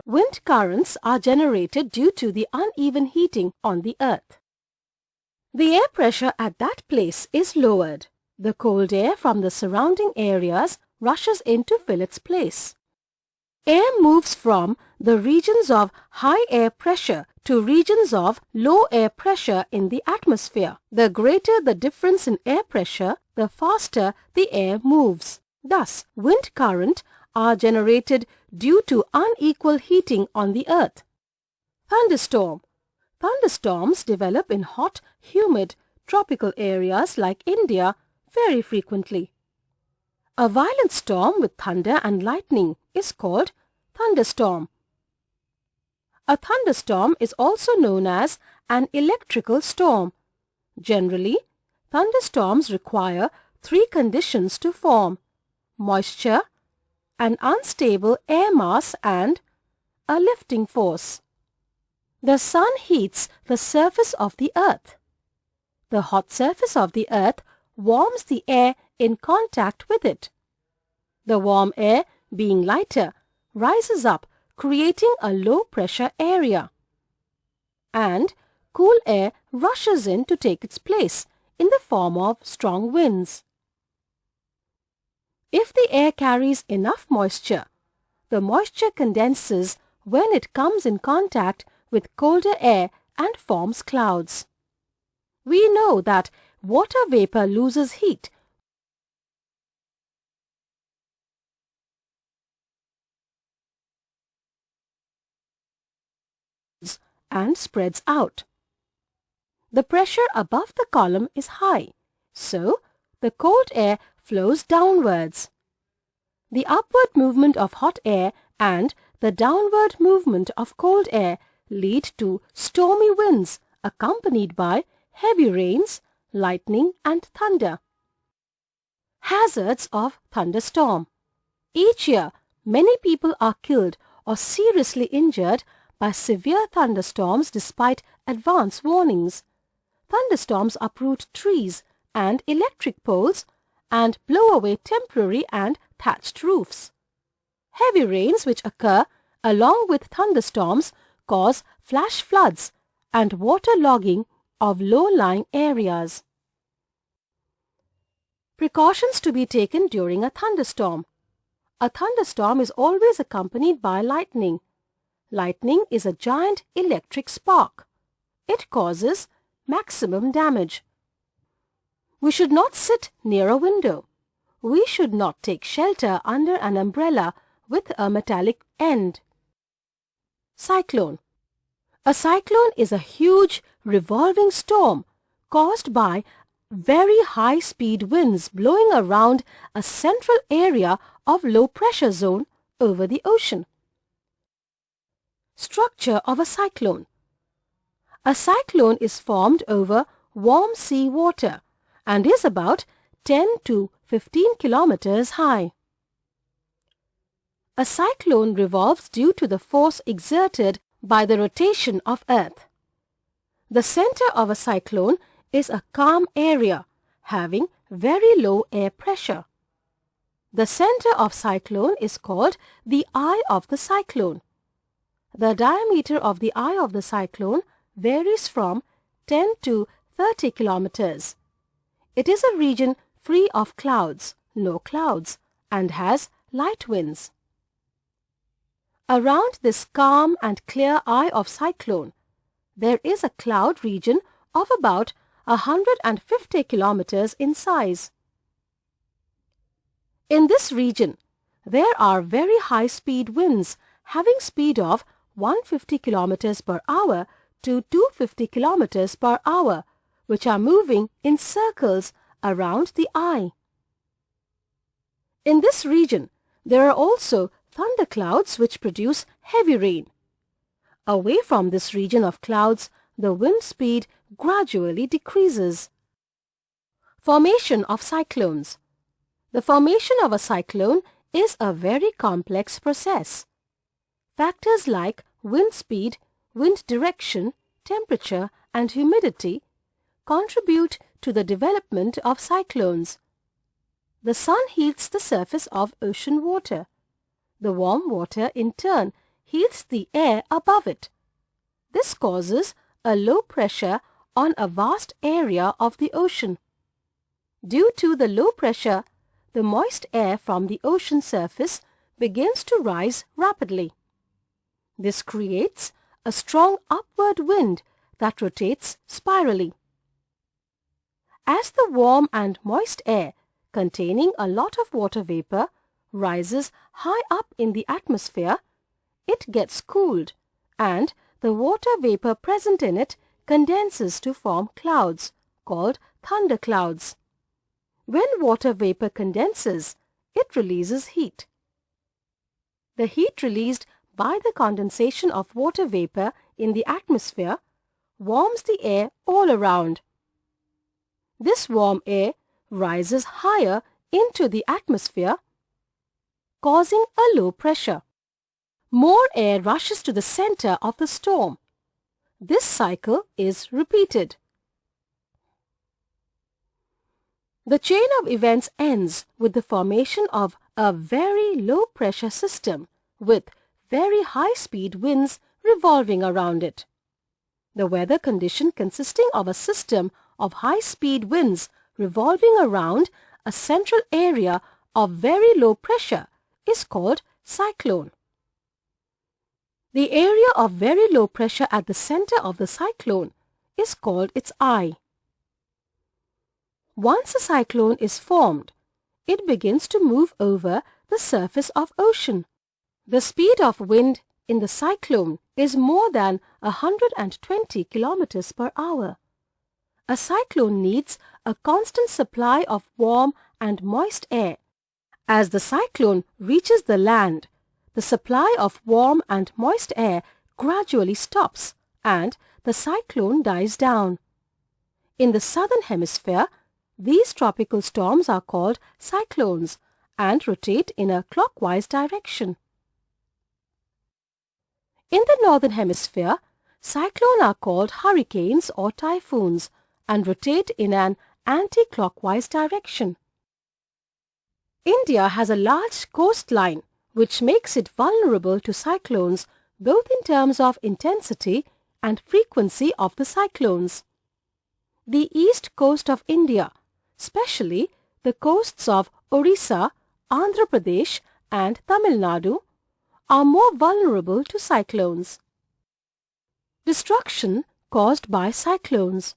Wind currents are generated due to the uneven heating on the earth. The air pressure at that place is lowered. The cold air from the surrounding areas rushes in to fill its place. Air moves from the regions of high air pressure to regions of low air pressure in the atmosphere. The greater the difference in air pressure, the faster the air moves. Thus, wind currents are generated due to unequal heating on the earth. Thunderstorm. Thunderstorms develop in hot, humid, tropical areas like India very frequently. A violent storm with thunder and lightning is called thunderstorm. A thunderstorm is also known as an electrical storm. Generally, thunderstorms require three conditions to form: moisture, an unstable air mass, and a lifting force. The sun heats the surface of the earth. The hot surface of the earth warms the air in contact with it. The warm air, being lighter, rises up, creating a low-pressure area. And cool air rushes in to take its place in the form of strong winds. If the air carries enough moisture, the moisture condenses when it comes in contact with colder air and forms clouds. We know that water vapor loses heat and spreads out. The pressure above the column is high, so the cold air flows downwards. The upward movement of hot air and the downward movement of cold air lead to stormy winds accompanied by heavy rains, lightning and thunder. Hazards of thunderstorm. Each year, many people are killed or seriously injured by severe thunderstorms despite advance warnings. Thunderstorms uproot trees and electric poles and blow away temporary and thatched roofs. Heavy rains which occur along with thunderstorms cause flash floods and waterlogging of low-lying areas. Precautions to be taken during a thunderstorm. A thunderstorm is always accompanied by lightning. Lightning is a giant electric spark. It causes maximum damage. We should not sit near a window. We should not take shelter under an umbrella with a metallic end. Cyclone. A cyclone is a huge revolving storm caused by very high-speed winds blowing around a central area of low-pressure zone over the ocean. Structure of a cyclone. A cyclone is formed over warm sea water and is about 10 to 15 kilometers high. A cyclone revolves due to the force exerted by the rotation of Earth. The center of a cyclone is a calm area having very low air pressure. The center of cyclone is called the eye of the cyclone. The diameter of the eye of the cyclone varies from 10 to 30 kilometers. It is a region free of clouds, no clouds, and has light winds. Around this calm and clear eye of cyclone, there is a cloud region of about 150 kilometers in size. In this region, there are very high-speed winds having speed of 150 kilometers per hour to 250 kilometers per hour, which are moving in circles around the eye. In this region, there are also thunderclouds which produce heavy rain. Away from this region of clouds, the wind speed gradually decreases. Formation of cyclones. The formation of a cyclone is a very complex process. Factors like wind speed, wind direction, temperature and humidity contribute to the development of cyclones. The sun heats the surface of ocean water. The warm water in turn heats the air above it. This causes a low pressure on a vast area of the ocean. Due to the low pressure, the moist air from the ocean surface begins to rise rapidly. This creates a strong upward wind that rotates spirally. As the warm and moist air containing a lot of water vapor rises high up in the atmosphere, it gets cooled and the water vapor present in it condenses to form clouds called thunderclouds. When water vapor condenses, it releases heat. The heat released by the condensation of water vapor in the atmosphere warms the air all around. This warm air rises higher into the atmosphere, causing a low pressure. More air rushes to the center of the storm. This cycle is repeated. The chain of events ends with the formation of a very low pressure system with very high speed winds revolving around it. The weather condition consisting of a system of high speed winds revolving around a central area of very low pressure is called cyclone. The area of very low pressure at the center of the cyclone is called its eye. Once a cyclone is formed, it begins to move over the surface of ocean. The speed of wind in the cyclone is more than 120 kilometers per hour. A cyclone needs a constant supply of warm and moist air. As the cyclone reaches the land, the supply of warm and moist air gradually stops and the cyclone dies down. In the southern hemisphere, these tropical storms are called cyclones and rotate in a clockwise direction. In the northern hemisphere, cyclones are called hurricanes or typhoons and rotate in an anti-clockwise direction. India has a large coastline which makes it vulnerable to cyclones both in terms of intensity and frequency of the cyclones. The east coast of India, especially the coasts of Orissa, Andhra Pradesh and Tamil Nadu, are more vulnerable to cyclones. Destruction caused by cyclones.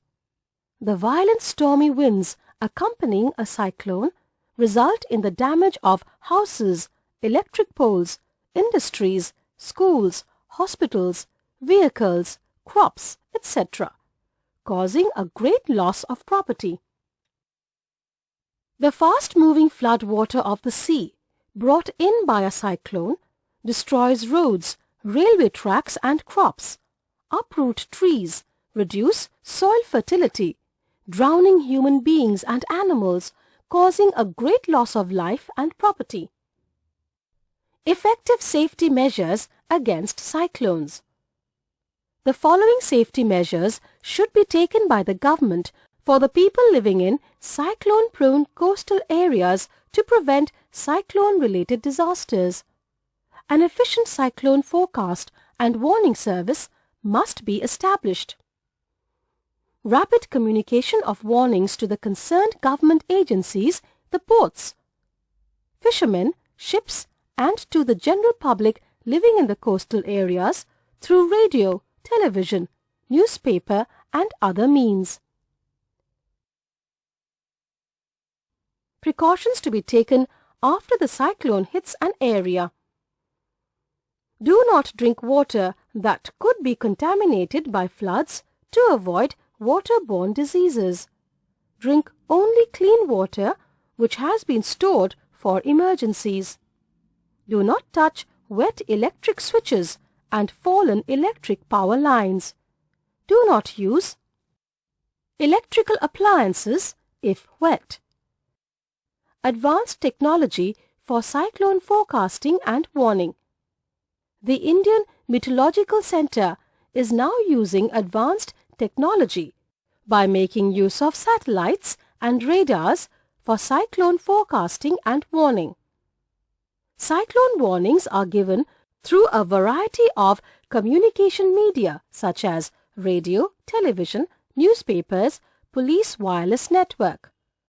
The violent stormy winds accompanying a cyclone result in the damage of houses, electric poles, industries, schools, hospitals, vehicles, crops, etc., causing a great loss of property. The fast-moving flood water of the sea, brought in by a cyclone, destroys roads, railway tracks and crops, uproot trees, reduce soil fertility, drowning human beings and animals, causing a great loss of life and property. Effective safety measures against cyclones. The following safety measures should be taken by the government for the people living in cyclone-prone coastal areas to prevent cyclone-related disasters. An efficient cyclone forecast and warning service must be established. Rapid communication of warnings to the concerned government agencies, the ports, fishermen, ships, and to the general public living in the coastal areas through radio, television, newspaper, and other means. Precautions to be taken after the cyclone hits an area. Do not drink water that could be contaminated by floods to avoid waterborne diseases. Drink only clean water which has been stored for emergencies. Do not touch wet electric switches and fallen electric power lines. Do not use electrical appliances if wet. Advanced technology for cyclone forecasting and warning. The Indian Meteorological Center is now using advanced technology by making use of satellites and radars for cyclone forecasting and warning. Cyclone warnings are given through a variety of communication media such as radio, television, newspapers, police wireless network.